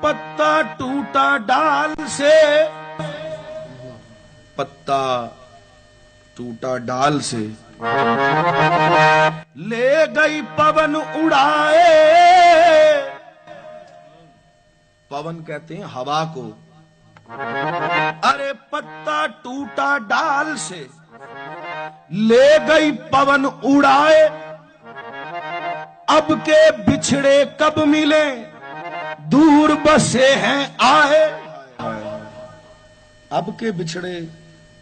पत्ता टूटा डाल से, पत्ता टूटा डाल से, ले गई पवन उड़ाए। पवन कहते हैं हवा को। अरे पत्ता टूटा डाल से, ले गई पवन उड़ाए। अब के बिछड़े कब मिले, दूर बसे हैं आए। अब के बिछड़े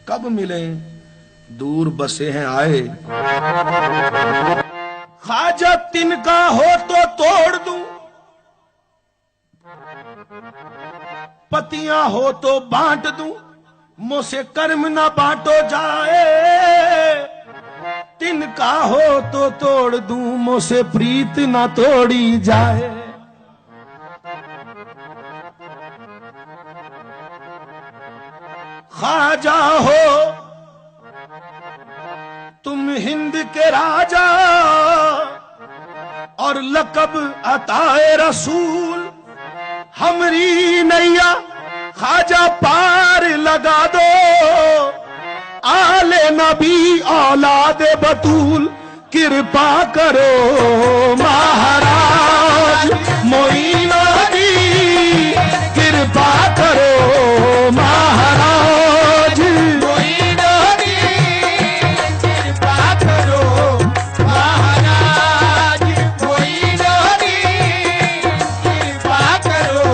कब मिले, दूर बसे हैं आए। ख्वाजा तिनका हो तो तोड़ दूं, पतियां हो तो बांट दूं, मुझसे कर्म ना बांटो जाए। तिनका हो तो तोड़ दूं, मुझसे प्रीत ना तोड़ी जाए। ख्वाजा हो तुम हिंद के राजा, और लकब अताए रसूल। हमरी नैया ख्वाजा पार लगा दो, आले नबी औलाद बतूल। कृपा करो महाराज मोइनुद्दीन, कृपा करो महाराज मोइनुद्दीन, कृपा करो महाराज मोइनुद्दीन, कृपा करो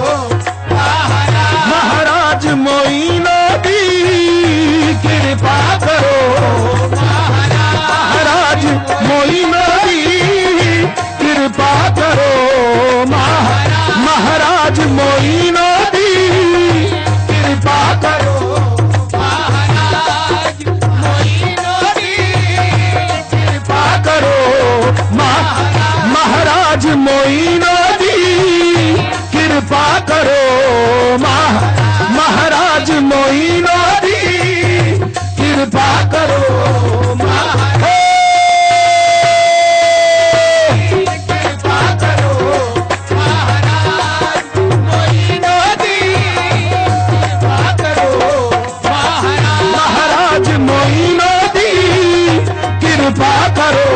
महाराज मोइनुद्दीन, कृपा करो महाराज मोइनुद्दीन, कृपा करो महाराज मोइनुद्दीन, कृपा करो महाराज मोइनुद्दीन, कृपा करो महाराज मोइनुद्दीन, कृपा करो महाराज मोइनुद्दीन, कृपा करो महाराज मोइनुद्दीन, कृपा करो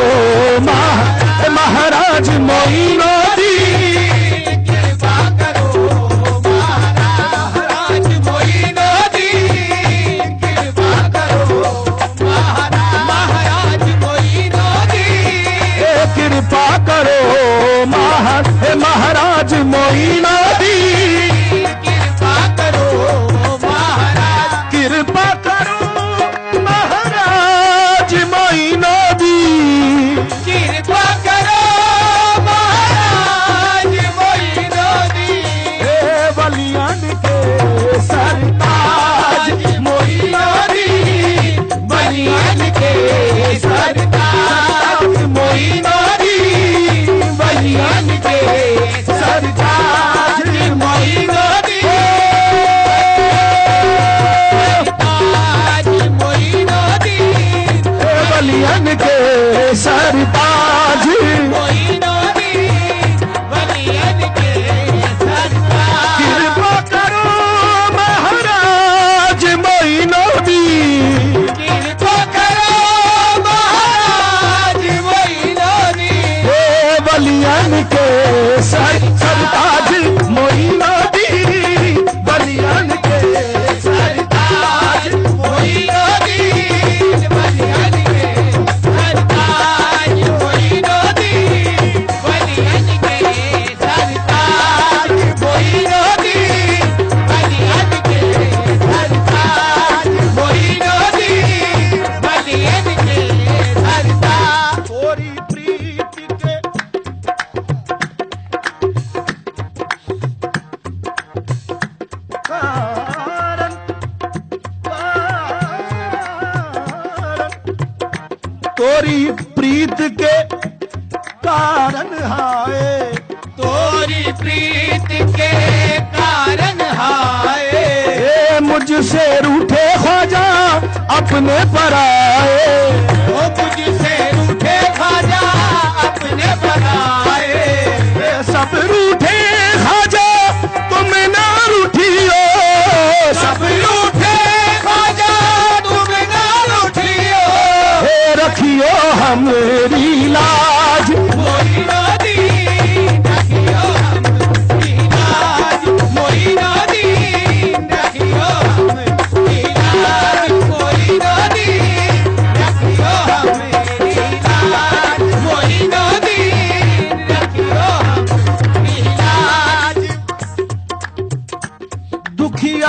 महाराज मोइनुद्दीन, कृपा करो महाराज मोइनुद्दीन, कृपा करो महाराज मोइनुद्दीन, कृपा करो महाराज, कृपा करो महाराज मोइनुद्दीन, कृपा करो महाराज मोइनुद्दीन। बलियान के सरताज मोइनुद्दीन, बलियान के सरताज मोइनुद्दीन, बलियान के सरताज मोइनुद्दीन, बलियान के सरताज मोइनुद्दीन, बलियान के सरताज। कृपा करो महाराज मोइनुद्दीन, कृपा करो महाराज मोइनुद्दीन, बलियान के सरताज मोइनुद्दीन, बलियान के सरताज मोइनुद्दीन, बलियान के सरताज मोइनुद्दीन, बलियान के सरताज मोइनुद्दीन, बलियान के सरताज मोइनुद्दीन, बलियान के सरताज। तोरी प्रीत के कारण तोरी प्रीत के कारण हाय, तोरी प्रीत के कारण हाय। मुझसे रूठे ख्वाजा अपने पर आए, मुझसे रूठे ख्वाजा अपने पर आए। सब रूठे ख्वाजा तुम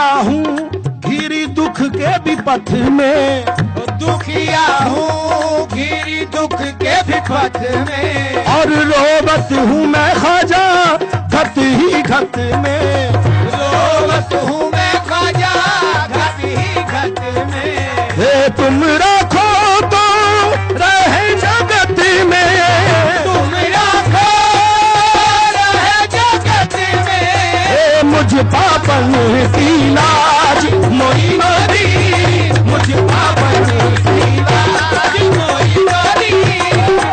दुखिया हूँ घिरी दुख के विपथ में, दुखिया हूँ घिरी दुख के विपथ में, और रोबत हूँ मैं ख्वाजा घट ही घट में, रोबत हूँ मैं ख्वाजा घट ही घट में। हे तुम राखो तो रहे जगत में, तुम राखो रहे जगत में, हे मुझ पापन की लाज मोइनोदी, मुझ पापन की लाज मोइनोदी,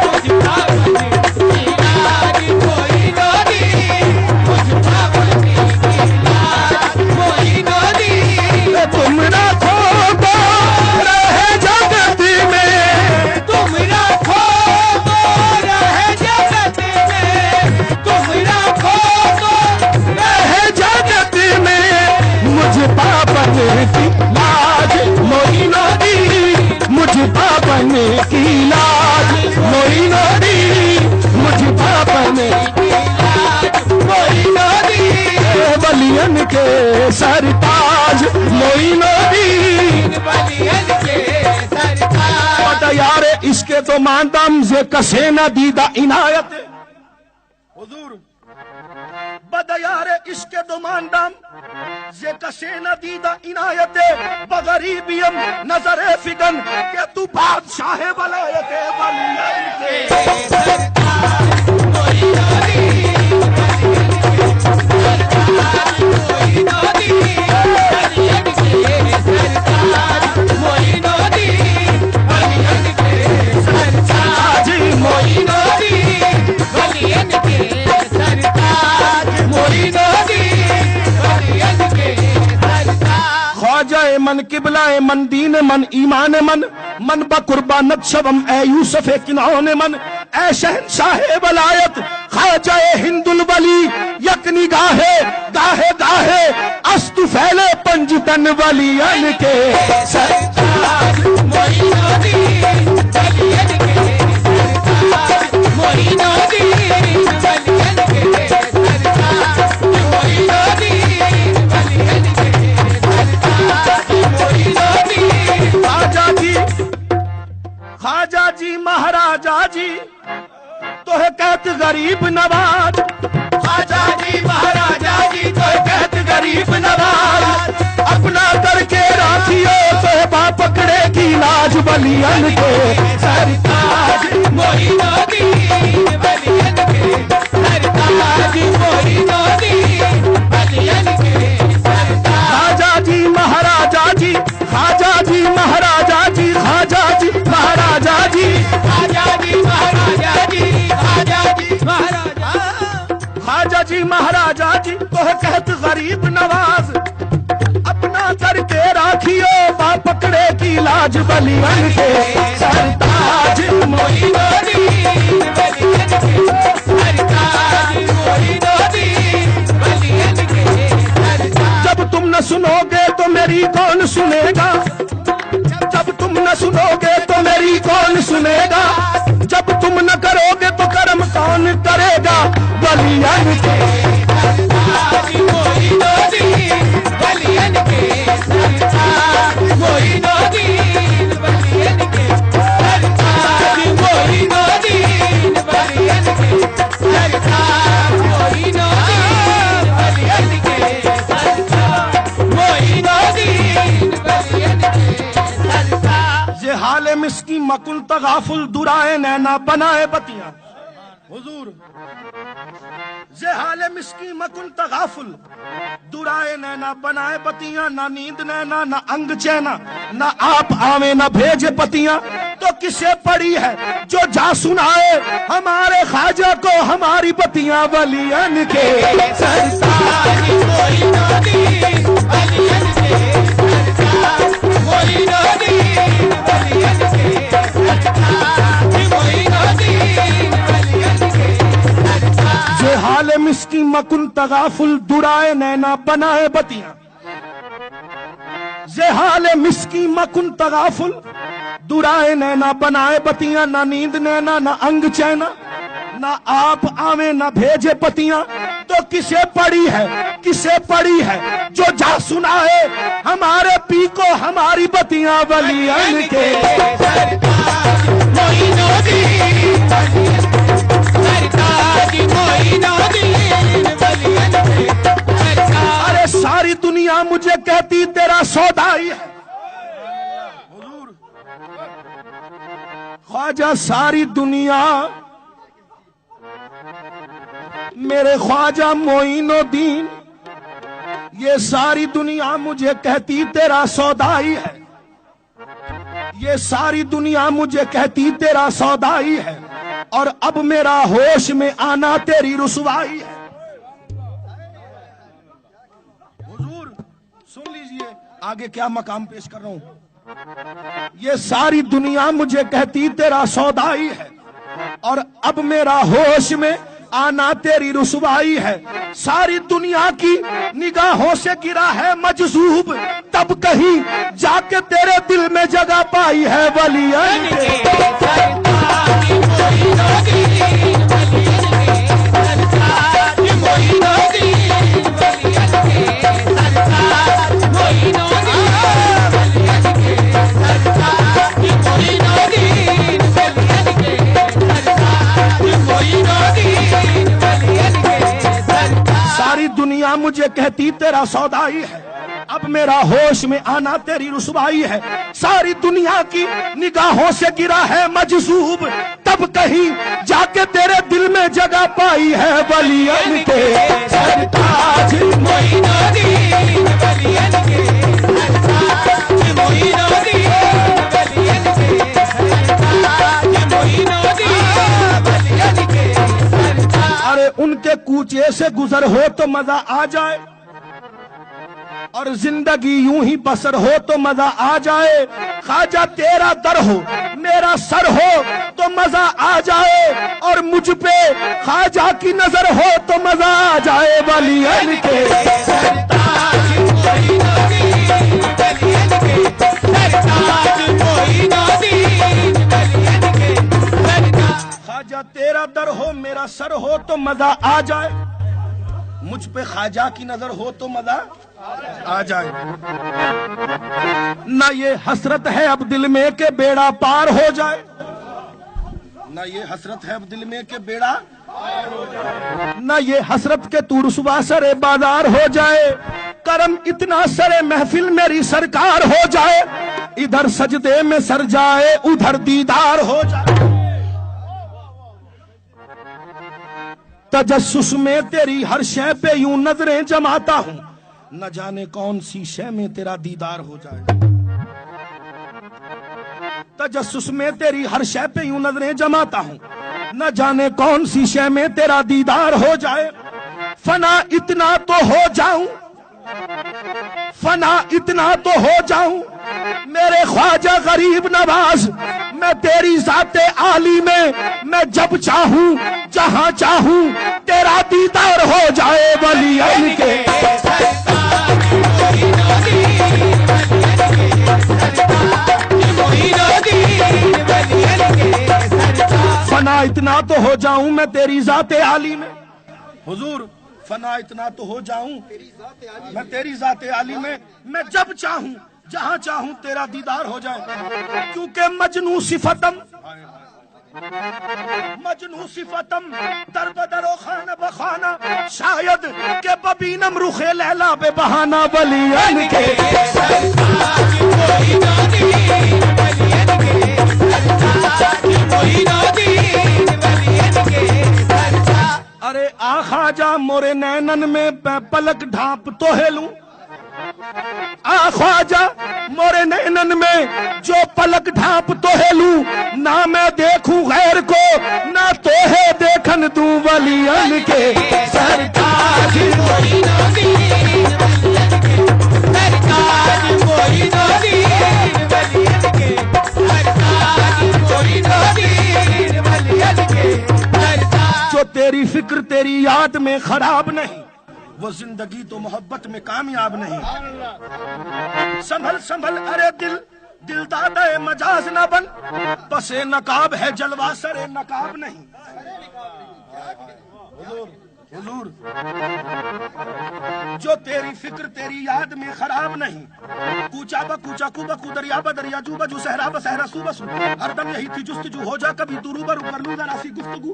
मुझ पापन की लाज मोइनोदी, मुझ पापन की लाज मोइनोदी। तुम राखो तो रहे जगत में, तुम राखो तो रहे जगत में, तुम राखो तो रहे जगत में, मुझ पापन की लाज मोइनोदी, मुझ पापन की लाज मोइनोदी, मुझ पापन की लाज मोइनोदी, बलियन के सरताज मोइनोदी, बलियन के सरताज। पता यार इसके तो मानदम से कसे न दीदा इनायत हुजूर, बदयार इसके दो मानदम ये कसे न दीदा इनायत बगरीबियम नजर फिगन के तू बादशाह वलायत बलियन के सरताज मोइनोदी, सरताज मोइनोदी, बलियन के सरताज मोइनोदी, बलियन के सरताज मोइनोदी, बलियन के सरताज मोइनोदी, बलियन के सरताज। ख्वाजा मन किबला मन दीन मन ईमान मन, मन बकुर्बानत शबम ए यूसुफ किनौन मन, ए शहंशाह वलायत ख्वाजा हिंदुल वली यकनी गाहे गाहे गाहे अस्तु फैले पंजतन वलियन के सरताज मोइनोदी, बलियन के सरताज मोइनोदी, बलियन के सरताज मोइनोदी, बलियन के सरताज मोइनोदी। ख्वाजा जी महाराजा जी तो है कहत गरीब नवाज, ख्वाजा जी महाराजा जी तो कहत गरीब नवाज, अपना करके राखियो तो बा पकड़े की लाज बलियन के सरताज मोइनोदी, बलियन के सरताज मोइनोदी, बलियन के सरताज। ख्वाजा जी महाराजा जी, ख्वाजा जी महाराजा जी, ख्वाजा जी महाराजा जी, ख्वाजा जी महाराजा जी, ख्वाजा जी महाराजा। ख्वाजा जी महाराजा जी तो है कहत गरीब नवाज, अपना करके राखियो बा पकड़े की लाज बलियन के सरताज मोइनोदी, बलियन के सरताज मोइनोदी, बलियन के सरताज। जब तुम न सुनोगे तो मेरी कौन सुनेगा, जब तुम न सुनोगे तो मेरी कौन सुनेगा, जब तुम न करोगे तो कर्म कौन करेगा बलियन के सरताज मोइनोदी, बलियन के सरताज मोइनोदी, बलियन के सरताज मोइनोदी, बलियन के सरताज मोइनोदी, बलियन के सरताज मोइनोदी, बलियन के सरताज। ये हाल मिस्की मकुल तगाफुल दुराए नैना बनाए बतियां हुजूर, ये हाल मिस्की मकुल तगाफुल दुराए नैना बनाए बतियां, ना नींद नैना ना अंग चैना, ना आप आवे ना भेजे पतियां, तो किसे पड़ी है जो जा सुनाए हमारे ख्वाजा को हमारी बतियां बलियन के सरताज मोइनोदी, बलियन के सरताज मोइनोदी, बलियन के सरताज मोइनोदी, बलियन के सरताज। ये हाल मिस्की मकुन तगाफुल दुराए नैना बनाए बतियां, ये हाल मिस्की मकुन तगाफुल दुराए नैना बनाए बतियां, ना नींद नैना ना अंग चैना, ना आप आवे ना भेजे पतियां, तो किसे पड़ी है जो जा सुनाए हमारे पी को हमारी बतियां वलियन के। अरे सारी दुनिया मुझे कहती तेरा सौदाई है हुजूर। ख्वाजा सारी दुनिया मेरे ख्वाजा मोइनुद्दीन, ये सारी दुनिया मुझे कहती तेरा सौदाई है, ये सारी दुनिया मुझे कहती तेरा सौदाई है, और अब मेरा होश में आना तेरी रुसवाई है। हुजूर सुन लीजिए आगे क्या मकाम पेश कर रहा हूं। ये सारी दुनिया मुझे कहती तेरा सौदाई है, और अब मेरा होश में आना तेरी रुसवाई है। सारी दुनिया की निगाहों से गिरा है मजजूब, तब कहीं जाके तेरे दिल में जगह पाई है वलियन के। सारी दुनिया मुझे कहती तेरा सौदाई है, अब मेरा होश में आना तेरी रुसवाई है। सारी दुनिया की निगाहों से गिरा है मजजूब, तब कहीं जाके तेरे दिल में जगह पाई है वलियन के। सरताज मोइनुद्दीन वलियन के, सरताज मोइनुद्दीन वलियन के, सरताज मोइनुद्दीन वलियन के। अरे उनके कूचे से गुजर हो तो मजा आ जाए, और जिंदगी यूं ही बसर हो तो मजा आ जाए। ख्वाजा तेरा दर हो मेरा सर हो तो मजा आ जाए, और मुझ पे ख्वाजा की नजर हो तो मजा आ जाए वलियन के। सरताज मोइनुद्दीन वलियन के, सरताज मोइनुद्दीन वलियन के, ख्वाजा तेरा दर हो मेरा सर हो तो मजा आ जाए, मुझ पे ख्वाजा की नजर हो तो मजा आ जाए। ना ये हसरत है अब दिल में के बेड़ा पार हो जाए, ना ये हसरत है अब दिल में के बेड़ा, ना ये हसरत के तू रुसवा सरे बाजार हो जाए। करम इतना सरे महफिल मेरी सरकार हो जाए, इधर सजदे में सर जाए उधर दीदार हो जाए। तजस्सुस में तेरी हर शय पे यूं नजरें जमाता हूं, न जाने कौन सी शय में तेरा दीदार हो जाए। तजस्सुस में तेरी हर शय पे यूं नजरें जमाता हूं, न जाने कौन सी शय में तेरा दीदार हो जाए। फना इतना तो हो जाऊं, फना इतना तो हो जाऊं मेरे ख्वाजा गरीब नवाज, मैं तेरी ज़ाते आली में मैं जब चाहूं जहां चाहूं तेरा दीदार हो जाए वलियन के। फना इतना तो हो जाऊं मैं तेरी ज़ाते आली में, हुजूर फना इतना तो हो जाऊं मैं तेरी ज़ाते आली में, मैं जब चाहूं जहां चाहूं तेरा दीदार हो जाए। क्योंकि मजनू सिफतम दरबदरो खाना बखाना, शायद के बबीनम रुखे लैला बे बहाना वलियन के। अरे आ ख्वाजा मोरे नैनन में पलक ढांप तो हेलूं, आ ख्वाजा मोरे नैनन में जो पलक ढांप तो हेलूं, ना मैं देखूं गैर को ना तो है देखन दूं वलियन के। सरताज मोइनुद्दीन वलियन के, सरताज मोइनुद्दीन वलियन के, सरताज मोइनुद्दीन वलियन के। जो तेरी फिक्र तेरी याद में खराब नहीं, वो जिंदगी तो मोहब्बत में कामयाब नहीं। संभल संभल अरे दिल दिल दादा मजाज न बन, बसे नकाब है जलवा सरे नकाब नहीं। हुजूर, जो तेरी फिक्र तेरी याद में खराब नहीं, कूचा बकूचा कुबकू दरिया बदरिया जू बजू सहरा बसहरा सुबसू, हरदम यही थी जुस्तजू, हो जा कभी तू रूबरू कर लूं जरा सी गुफ्तगू।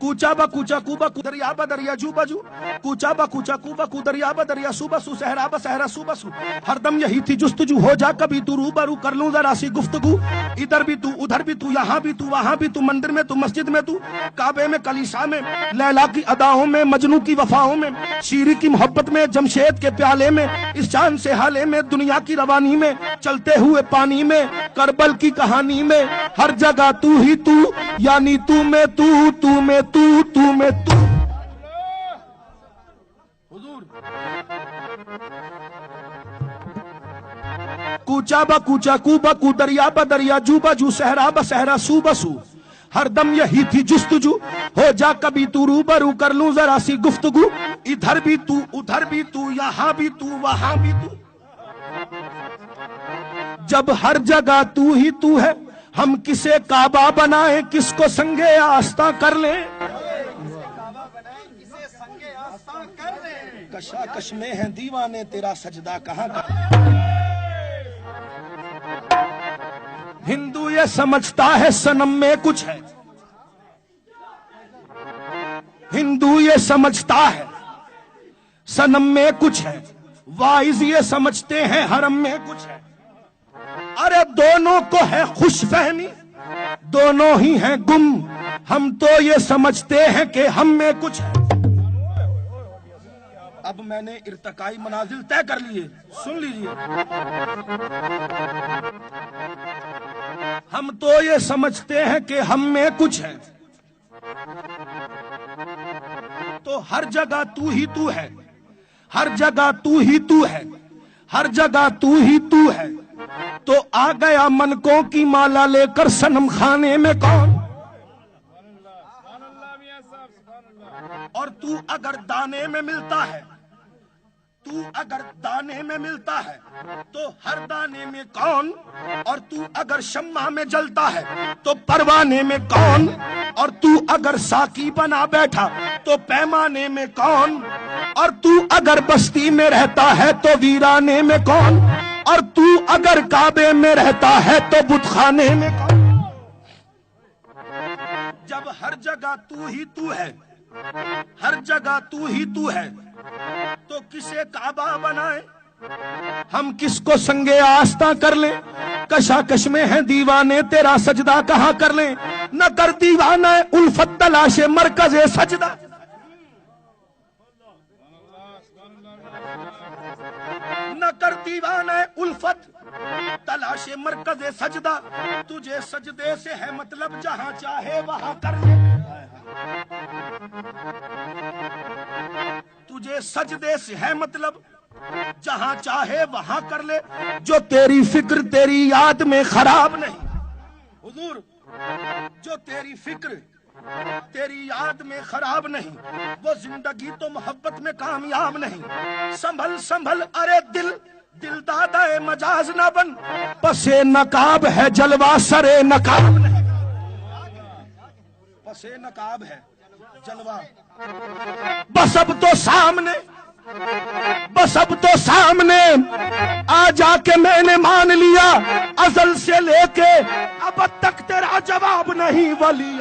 कूचा बकूचा कुबकू दरिया बदरिया जू बजू, कूचा बकूचा कुबकू दरिया बदरिया सुबसू सहरा बसहरा सुबसू, हरदम यही थी जुस्तजू, हो जा कभी तू रूबरू कर लूं जरा सी गुफ्तगू। इधर भी तू उधर भी तू, यहाँ भी तू वहां भी तू, मंदिर में तू मस्जिद में तू, काबे में कलीसा में, लैला की अदाओं में, मजनू की वफाओं में, शीरी की मोहब्बत में, जमशेद के प्याले में, इस चांद से हाले में, दुनिया की रवानी में, चलते हुए पानी में, करबल की कहानी में, हर जगह तू ही तू, यानी तू में तू, तू में तू, तू में तू। हुजूर, कूचा बकूचा कुबकू दरिया बदरिया जू बजू सहरा बसहरा सुबसू, हरदम यही थी जुस्तजू, हो जा कभी तू रूबरू कर लूं जरा सी गुफ्तगू। इधर भी तू उधर भी तू, यहाँ भी तू वहां भी तू, जब हर जगह तू ही तू है, हम किसे काबा बनाए, किसको संगे आस्था कर ले। कशाकश में है दीवाने, तेरा सजदा कहाँ कर। हिंदू ये समझता है सनम में कुछ है, हिंदू ये समझता है सनम में कुछ है, वाइज ये समझते हैं हरम में कुछ है। अरे दोनों को है खुश फहमी, दोनों ही हैं गुम, हम तो ये समझते हैं कि हम में कुछ है। अब मैंने इर्तकाई मनाजिल तय कर लिए, सुन लीजिए। हम तो ये समझते हैं कि हम में कुछ है, तो हर जगह तू ही तू है, हर जगह तू ही तू है, हर जगह तू ही तू है। तो आ गया मनकों की माला लेकर सनम खाने में कौन, और तू अगर दाने में मिलता है, तू अगर दाने में मिलता है तो हर दाने में कौन, और तू अगर शम्मा में जलता है तो परवाने में कौन, और तू अगर साकी बना बैठा तो पैमाने में कौन, और तू अगर बस्ती में रहता है तो वीराने में कौन, और तू अगर काबे में रहता है तो बुतखाने में कौन। जब हर जगह तू ही तू है, हर जगह तू ही तू है, तो किसे काबा बनाए, हम किसको संगे आस्था कर ले। कशाकश में है दीवाने, तेरा सजदा कहाँ कर ले, न कर दीवाना उल्फत तलाशे मरकज़े सजदा। न कर दीवाना उल्फत तलाशे मरकज़े सजदा, तुझे सजदे से है मतलब जहां चाहे वहां कर ले, तुझे सजदे से है मतलब जहां चाहे वहां कर ले, जो तेरी फिक्र तेरी याद में खराब नहीं। हुजूर, जो तेरी फिक्र तेरी याद में खराब नहीं, वो जिंदगी तो मोहब्बत में कामयाब नहीं। संभल संभल अरे दिल, दिल दादा मजाज ना बन, पसे नकाब है जलवा सरे नकाब नहीं, पसे नकाब है जलवा। बस अब तो सामने, बस अब तो सामने आ जाके मैंने मान लिया, अजल से लेके अब तक तेरा जवाब नहीं वली।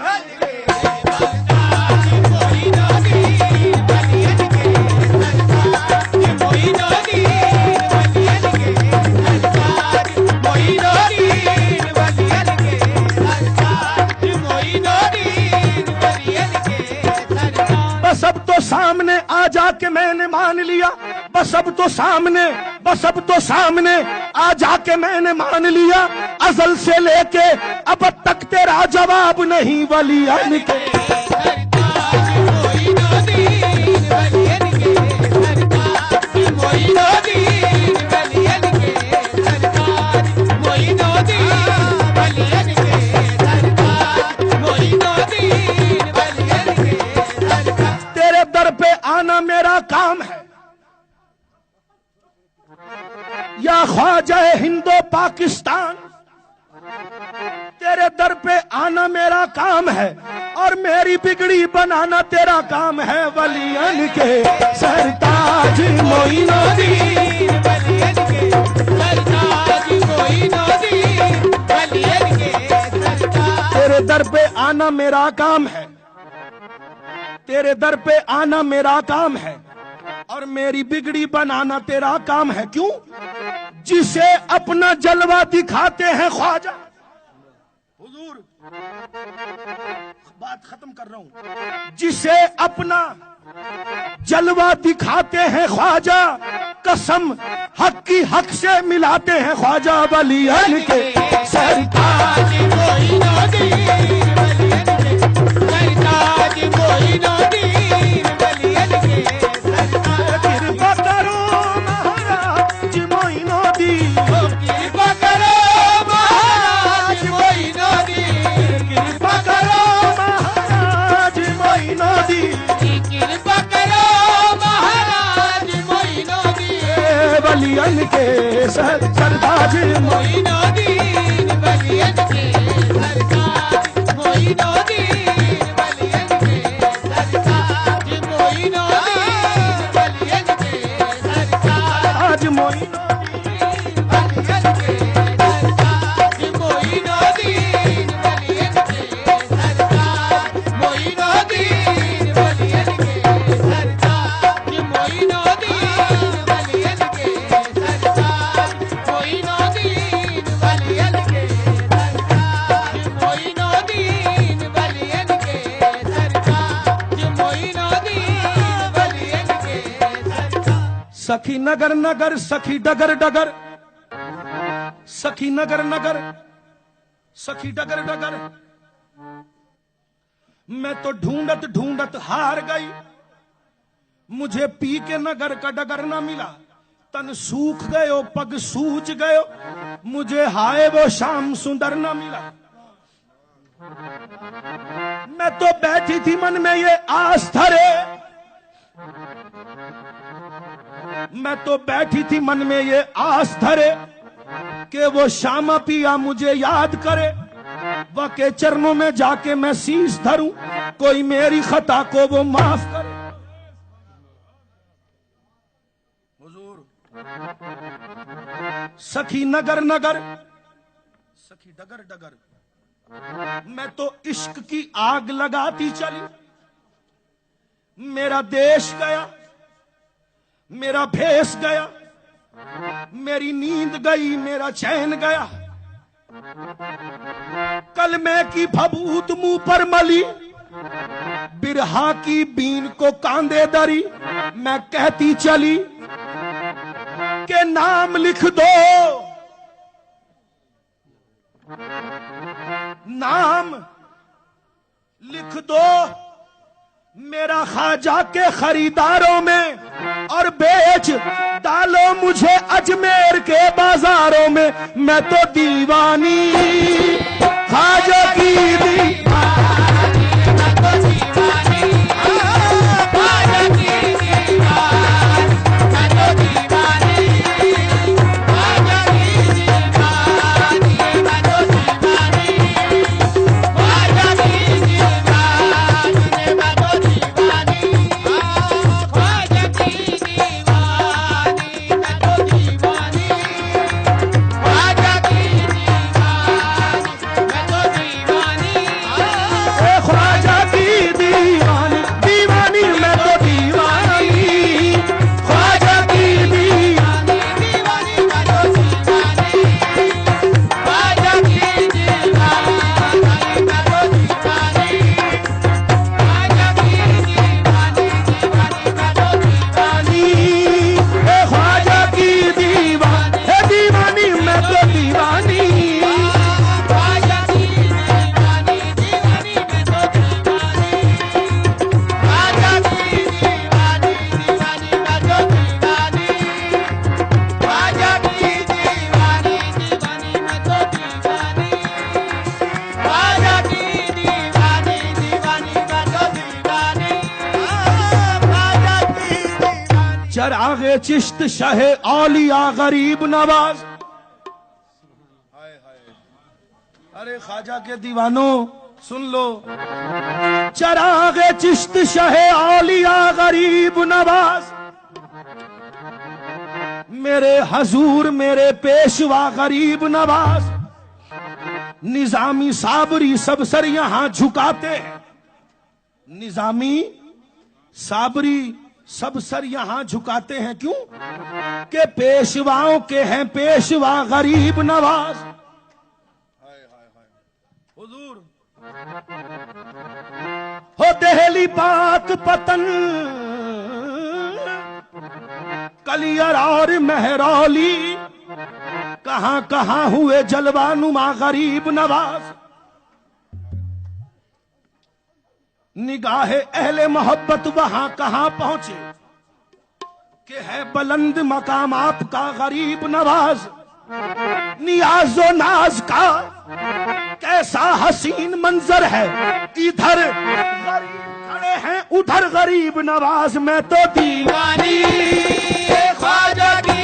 बस अब तो सामने आ जाके मैंने मान लिया, बस अब तो सामने, बस अब तो सामने आ जाके मैंने मान लिया, अजल से लेके अब तक तेरा जवाब नहीं वलियन के। तेरे दर पे आना मेरा काम है, या ख्वाजा हिंदो पाकिस्तान, तेरे दर पे आना मेरा काम है और मेरी बिगड़ी बनाना तेरा काम है। वलियन के सरताज मोइनुद्दीन, वलियन के सरताज मोइनुद्दीन, वलियन के सरताज। तेरे दर पे आना मेरा काम है, तेरे दर पे आना मेरा काम है और मेरी बिगड़ी बनाना तेरा काम है। क्यों? जिसे अपना जलवा दिखाते हैं ख्वाजा, हुजूर बात खत्म कर रहा हूं, जिसे अपना जलवा दिखाते हैं ख्वाजा, कसम हक की हक से मिलाते हैं ख्वाजा। वलियन के सरताज मोइनुद्दीन, वलियन के सरताज मोइनुद्दीन, वलियन के सरताज। कृपा करो महाराज मोइनुद्दीन, कृपा करो महाराज मोइनुद्दीन, कृपा करो महाराज मोइनुद्दीन, कृपा करो महाराज मोइनुद्दीन, वलियन के सरताज मोइनुद्दीन, वलियन के सरताज मोइनुद्दीन, वलियन के सरताज मोइनुद्दीन, वलियन के सरताज मोइनुद्दीन, वलियन के सरताज मोइनुद्दीन, वलियन के सरताज मोइनुद्दीन, वलियन के सरताज मोइनुद्दीन, वलियन के सरताज मोइनुद्दीन, वलियन के सरताज मोइनुद्दीन, वलियन के सरताज मोइनुद्दीन, वलियन के सरताज। सखी नगर नगर सखी डगर डगर, सखी नगर नगर सखी डगर डगर, मैं तो ढूंढत ढूंढत हार गई, मुझे पी के नगर का डगर ना मिला। तन सूख गयो पग सूज गयो, मुझे हाय वो शाम सुंदर ना मिला। मैं तो बैठी थी मन में ये आस धरे, मैं तो बैठी थी मन में ये आस धरे कि वो श्यामा पिया मुझे याद करे, वह के चरणों में जाके मैं शीश धरूं, कोई मेरी खता को वो माफ करे। हुजूर सखी नगर नगर सखी डगर डगर, मैं तो इश्क की आग लगाती चली, मेरा देश गया, मेरा भेष गया, मेरी नींद गई, मेरा चैन गया। कल मैं की भभूत मुंह पर मली, बिरहा की बीन को कांदे दरी, मैं कहती चली के नाम लिख दो, नाम लिख दो मेरा ख्वाजा के खरीदारों में, और बेच डालो मुझे अजमेर के बाजारों में। मैं तो दीवानी ख्वाजा की दीवानी, मैं तो दीवानी ख्वाजा की दीवानी, मैं तो दीवानी ख्वाजा की दीवानी, मैं तो दीवानी ख्वाजा की दीवानी, मैं तो दीवानी ख्वाजा की दीवानी, मैं तो दीवानी ख्वाजा की दीवानी, मैं तो दीवानी ख्वाजा की दीवानी, दीवानी मैं तो दीवानी ख्वाजा की दीवानी, दीवानी मैं तो दीवानी ख्वाजा की दीवानी, मैं तो दीवानी ख्वाजा की दीवानी, दीवानी मैं तो दीवानी ख्वाजा की दीवानी, दीवानी मैं तो दीवानी ख्वाजा की दीवानी, दीवानी मैं तो दीवानी ख्वाजा की दीवानी, दीवानी मैं तो दीवानी ख्वाजा की दीवानी, दीवानी मैं तो दीवानी ख्वाजा की दीवानी, दीवानी मैं तो दीवानी ख्वाजा की दीवानी। चरागे चिश्त शाहे औलिया गरीब नवाज, अरे ख्वाजा के दीवानों सुन लो, चरागे चिश्त शहे औलिया गरीब नवाज, मेरे हजूर मेरे पेशवा गरीब नवाज, निजामी साबरी सब सर यहां झुकाते हैं, निजामी साबरी सब सर यहां झुकाते हैं, क्यों के पेशवाओं के हैं पेशवा गरीब नवाज। हुजूर हो दहली पाक पतन कलियर और मेहरौली, कहां कहां हुए जलवानुमा गरीब नवाज, निगाहे अहले मोहब्बत वहां कहां पहुंचे कि है बुलंद मकाम आपका गरीब नवाज, नियाजो नाज का कैसा हसीन मंजर है, इधर गरीब खड़े हैं उधर गरीब नवाज, मैं तो दीवानी ख्वाजा की